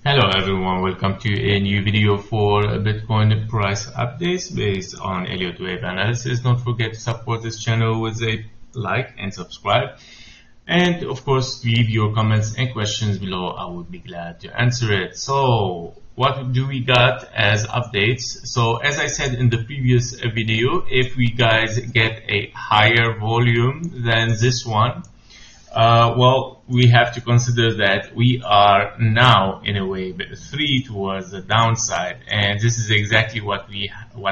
Hello everyone, welcome to a new video for Bitcoin price updates based on Elliott Wave analysis. Don't forget to support this channel with a like and subscribe, and of course leave your comments and questions below. I would be glad to answer it. So what do we got as updates? So as I said in the previous video, if we guys get a higher volume than this one, well, we have to consider that we are now in a wave 3 towards the downside, and this is exactly what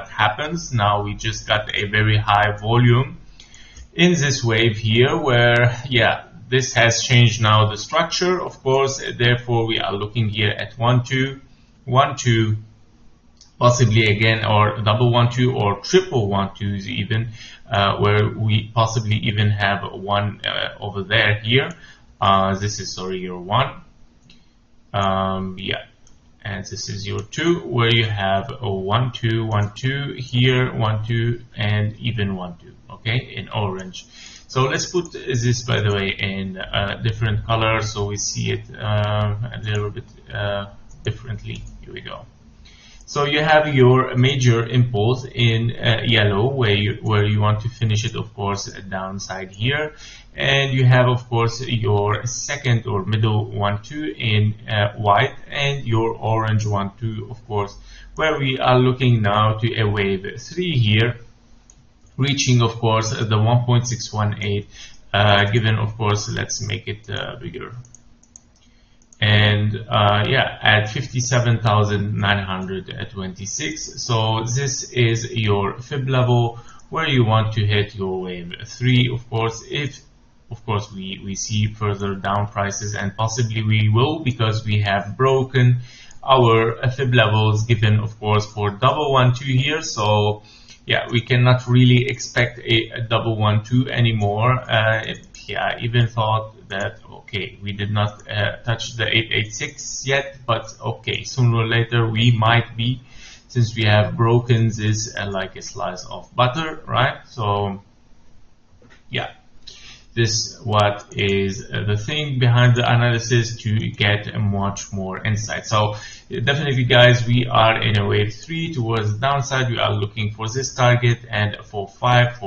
happens. Now we just got a very high volume in this wave here, where this has changed now the structure, of course. Therefore we are looking here at 1 2 1 2, possibly again, or double 1 2 or triple 1 2s even, where we possibly even have one over there here. This is your 1, and this is your 2, where you have a 1 2 1 2 here, 1 2, and even 1 2, okay, in orange. So let's put this, by the way, in different colors so we see it a little bit differently. Here we go. So you have your major impulse in yellow, where you want to finish it, of course, downside here, and you have, of course, your second or middle 1 2 in white, and your orange 1 2, of course, where we are looking now to a wave 3 here, reaching, of course, the 1.618, given, of course, let's make it bigger. And at 57,926. So this is your fib level where you want to hit your wave 3, of course, if we see further down prices, and possibly we will, because we have broken our fib levels given, of course, for double 1 2 here. So we cannot really expect a double 1 2 anymore. I even thought that, okay, we did not touch the 886 yet, but okay, sooner or later we might be, since we have broken this like a slice of butter, right? So this what is the thing behind the analysis to get much more insight. So definitely, guys, we are in a wave 3 towards the downside. We are looking for this target, and for 5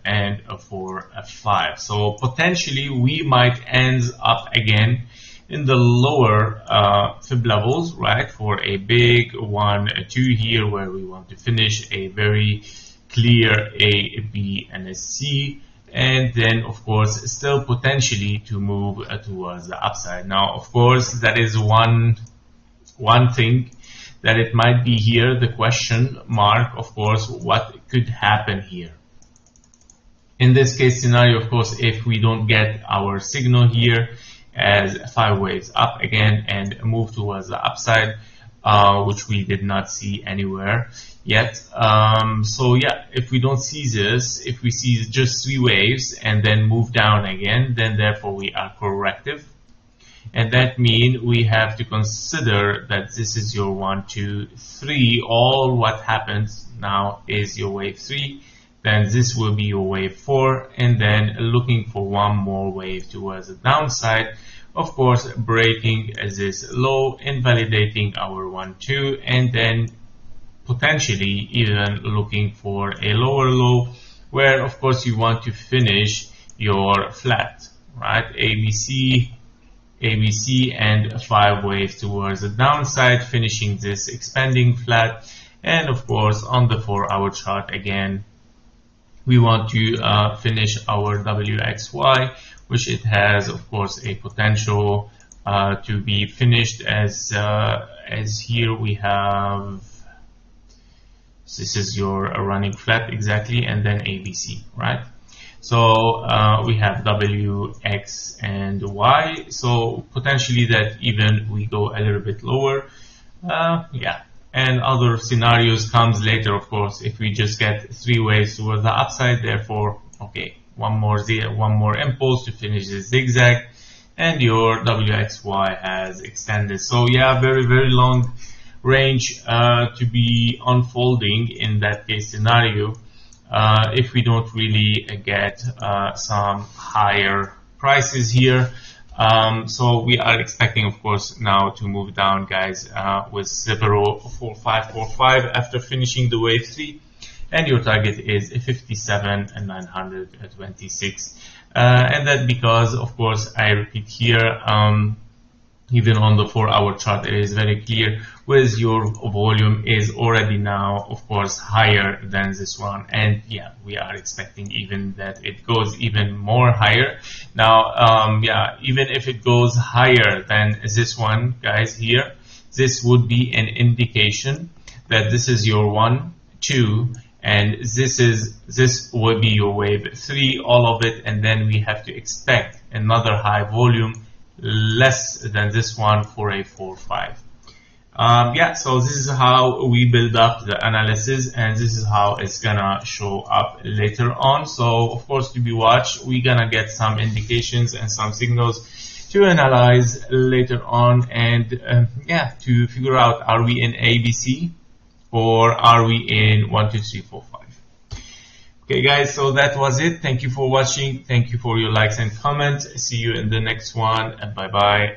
and for 5. So potentially we might end up again in the lower fib levels, right, for a big 1 2 here, where we want to finish a very clear A, B, and a C. And then, of course, still potentially to move towards the upside. Now, of course, that is one thing that it might be here, the question mark, of course, what could happen here. In this case scenario, of course, if we don't get our signal here as 5 waves up again and move towards the upside, which we did not see anywhere yet. If we don't see this, if we see just 3 waves and then move down again, then therefore we are corrective. And that means we have to consider that this is your 1 2 3. All what happens now is your wave 3. Then this will be your wave 4, and then looking for one more wave towards the downside. Of course, breaking this low, invalidating our 1 2, and then potentially even looking for a lower low, where of course you want to finish your flat, right? ABC, and 5 waves towards the downside, finishing this expanding flat. And of course, on the 4-hour chart again, we want to finish our WXY, which it has, of course, a potential to be finished as here we have, this is your running flat exactly, and then ABC, right? So we have W, X, and Y. So potentially that even we go a little bit lower. And other scenarios comes later, of course, if we just get 3 waves towards the upside. Therefore, okay, one more impulse to finish the zigzag, and your WXY has extended. So very, very long range to be unfolding in that case scenario, if we don't really get some higher prices here. So we are expecting, of course, now to move down, guys, with 0.4545 after finishing the wave 3, and your target is 57,926. And that because, of course, I repeat here, even on the 4-hour chart, it is very clear with your volume is already now, of course, higher than this one. And yeah, we are expecting even that it goes even more higher. Now, yeah, even if it goes higher than this one, guys, here, this would be an indication that this is your 1, 2, and this will be your wave 3, all of it, and then we have to expect another high volume less than this one for a 4-5. Yeah, so this is how we build up the analysis, and this is how it's gonna show up later on. So of course, to be watched, we're gonna get some indications and some signals to analyze later on, and yeah, to figure out, are we in ABC or are we in 1, 2, 3, 4, 5? Okay, guys, so that was it. Thank you for watching. Thank you for your likes and comments. See you in the next one, and bye bye.